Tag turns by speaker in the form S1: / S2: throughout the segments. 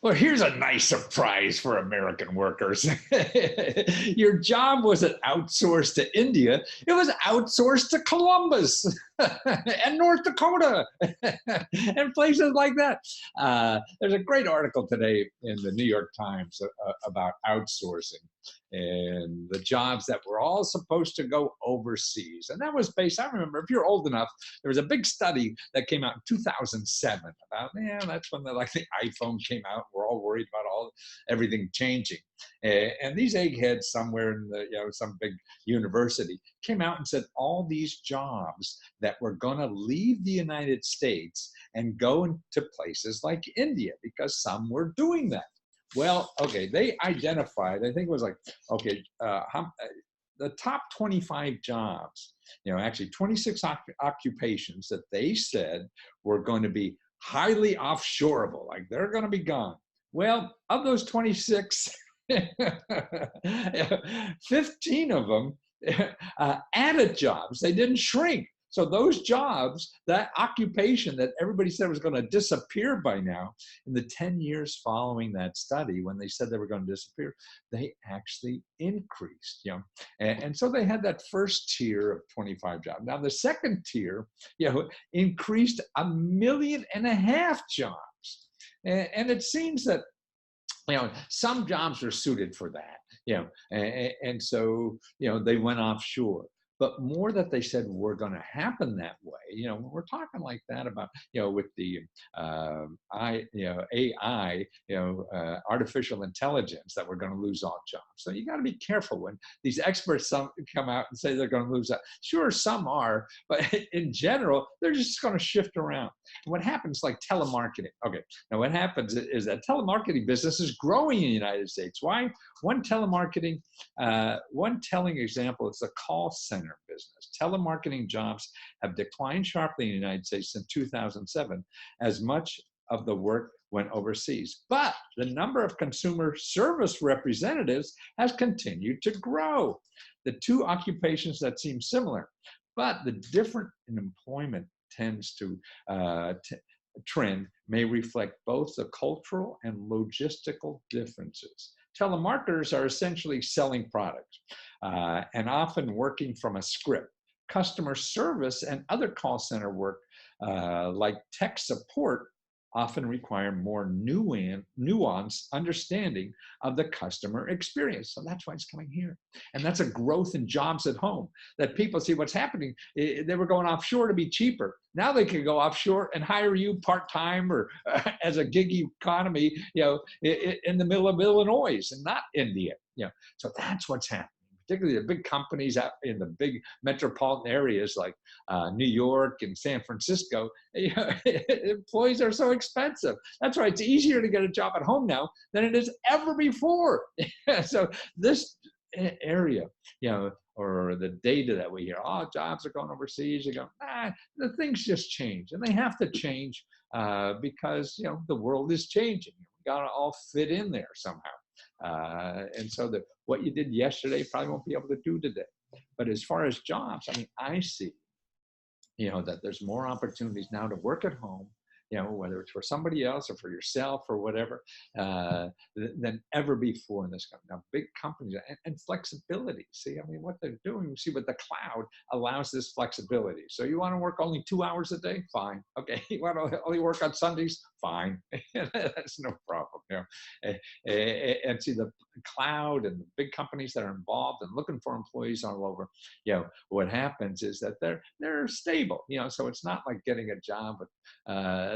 S1: Well, here's a nice surprise for American workers. Your job wasn't outsourced to India, it was outsourced to Columbus and North Dakota and places like that. There's a great article today in the New York Times about outsourcing and the jobs that were all supposed to go overseas. And that was based, I remember, if you're old enough, there was a big study that came out in 2007 about, yeah, that's when the iPhone came out. We're all worried about everything changing. And these eggheads somewhere in some big university came out and said all these jobs that were going to leave the United States and go into places like India because some were doing that. Well, okay, they identified, I think it was like, okay, the top 25 jobs, actually 26 occupations that they said were going to be highly offshoreable, like they're going to be gone. Well, of those 26, 15 of them added jobs. They didn't shrink. So those jobs, that occupation that everybody said was going to disappear by now, in the 10 years following that study, when they said they were going to disappear, they actually increased. And so they had that first tier of 25 jobs. Now the second tier, increased 1.5 million jobs. And it seems that some jobs are suited for that, and so, they went offshore. But more that they said were going to happen that way, we're talking like that about, with the AI, artificial intelligence, that we're going to lose all jobs. So you got to be careful when these experts come out and say they're going to lose that. Sure, some are, but in general, they're just going to shift around. And what happens, like telemarketing. Okay, now what happens is that telemarketing business is growing in the United States. Why? One telling example is the call center business. Telemarketing jobs have declined sharply in the United States since 2007, as much of the work went overseas. But the number of consumer service representatives has continued to grow. The two occupations that seem similar, but the difference in employment tends to trend may reflect both the cultural and logistical differences. Telemarketers are essentially selling products and often working from a script. Customer service and other call center work, like tech support, often require more nuanced understanding of the customer experience. So that's why it's coming here. And that's a growth in jobs at home, that people see what's happening. They were going offshore to be cheaper. Now they can go offshore and hire you part-time or as a gig economy, in the middle of Illinois and not India. So that's what's happening. Particularly the big companies out in the big metropolitan areas like New York and San Francisco, employees are so expensive. That's why it's easier to get a job at home now than it is ever before. So this area, or the data that we hear, jobs are going overseas, you go, the things just change. And they have to change because, the world is changing. We got to all fit in there somehow. And so what you did yesterday probably won't be able to do today. But as far as jobs, I see, that there's more opportunities now to work at home, whether it's for somebody else or for yourself or whatever, than ever before in this country. Now, big companies and flexibility. See, what they're doing, you see, with the cloud allows this flexibility. So you want to work only 2 hours a day? Fine. Okay. You want to only work on Sundays? Fine. That's no problem. And see, the cloud and the big companies that are involved and looking for employees all over, what happens is that they're stable, so it's not like getting a job with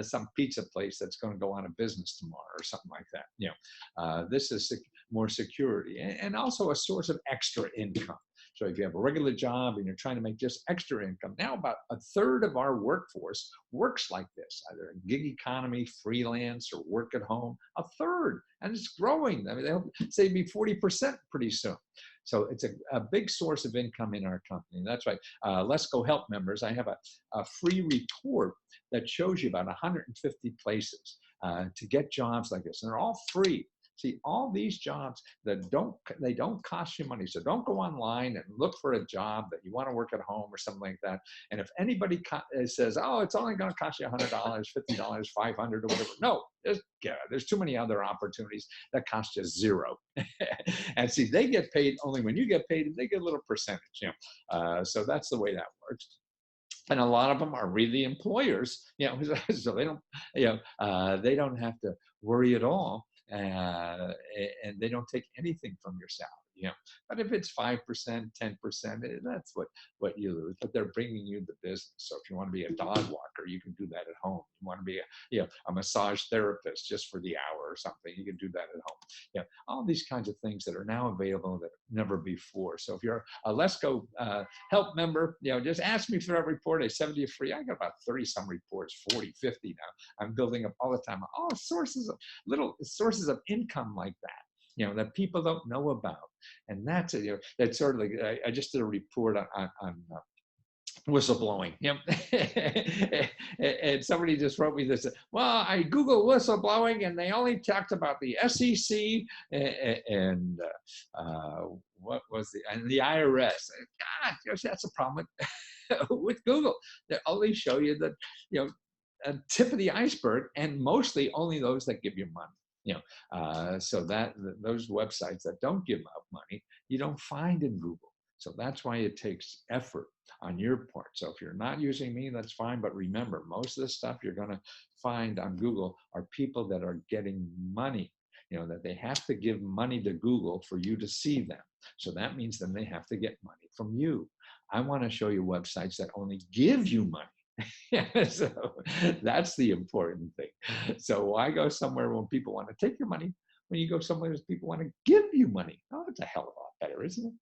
S1: some pizza place that's going to go out of business tomorrow or something like that. This is more security and also a source of extra income. So if you have a regular job and you're trying to make just extra income, now about 1/3 of our workforce works like this, either a gig economy, freelance, or work at home. 1/3, and it's growing. They'll say it'll be 40% pretty soon. So it's a big source of income in our company. And that's right. Lesko Help members, I have a free report that shows you about 150 places to get jobs like this. And they're all free. See, all these jobs that they don't cost you money. So don't go online and look for a job that you want to work at home or something like that. And if anybody says, oh, it's only going to cost you $100, $50, 500 or whatever, no, there's too many other opportunities that cost you zero. And see, they get paid only when you get paid, and they get a little percentage. So that's the way that works. And a lot of them are really employers, so they don't have to worry at all, and they don't take anything from your salary. But if it's 5%, 10%, that's what you lose. But they're bringing you the business. So if you want to be a dog walker, you can do that at home. You want to be a massage therapist just for the hour or something, you can do that at home. All these kinds of things that are now available that never before. So if you're a Lesko help member, just ask me for that report. I send it to you free. I got about 30 some reports, 40, 50 now. I'm building up all the time. All little sources of income like that, that people don't know about. And that's that's sort of like, I just did a report on whistleblowing. And somebody just wrote me this, well, I Googled whistleblowing and they only talked about the SEC and what was the IRS. God, that's a problem with Google. They only show you a tip of the iceberg, and mostly only those that give you money. So that those websites that don't give out money, you don't find in Google. So that's why it takes effort on your part. So if you're not using me, that's fine. But remember, most of the stuff you're going to find on Google are people that are getting money, that they have to give money to Google for you to see them. So that means then they have to get money from you. I want to show you websites that only give you money. So that's the important thing. So why go somewhere when people want to take your money when you go somewhere where people want to give you money? Oh, it's a hell of a lot better, isn't it?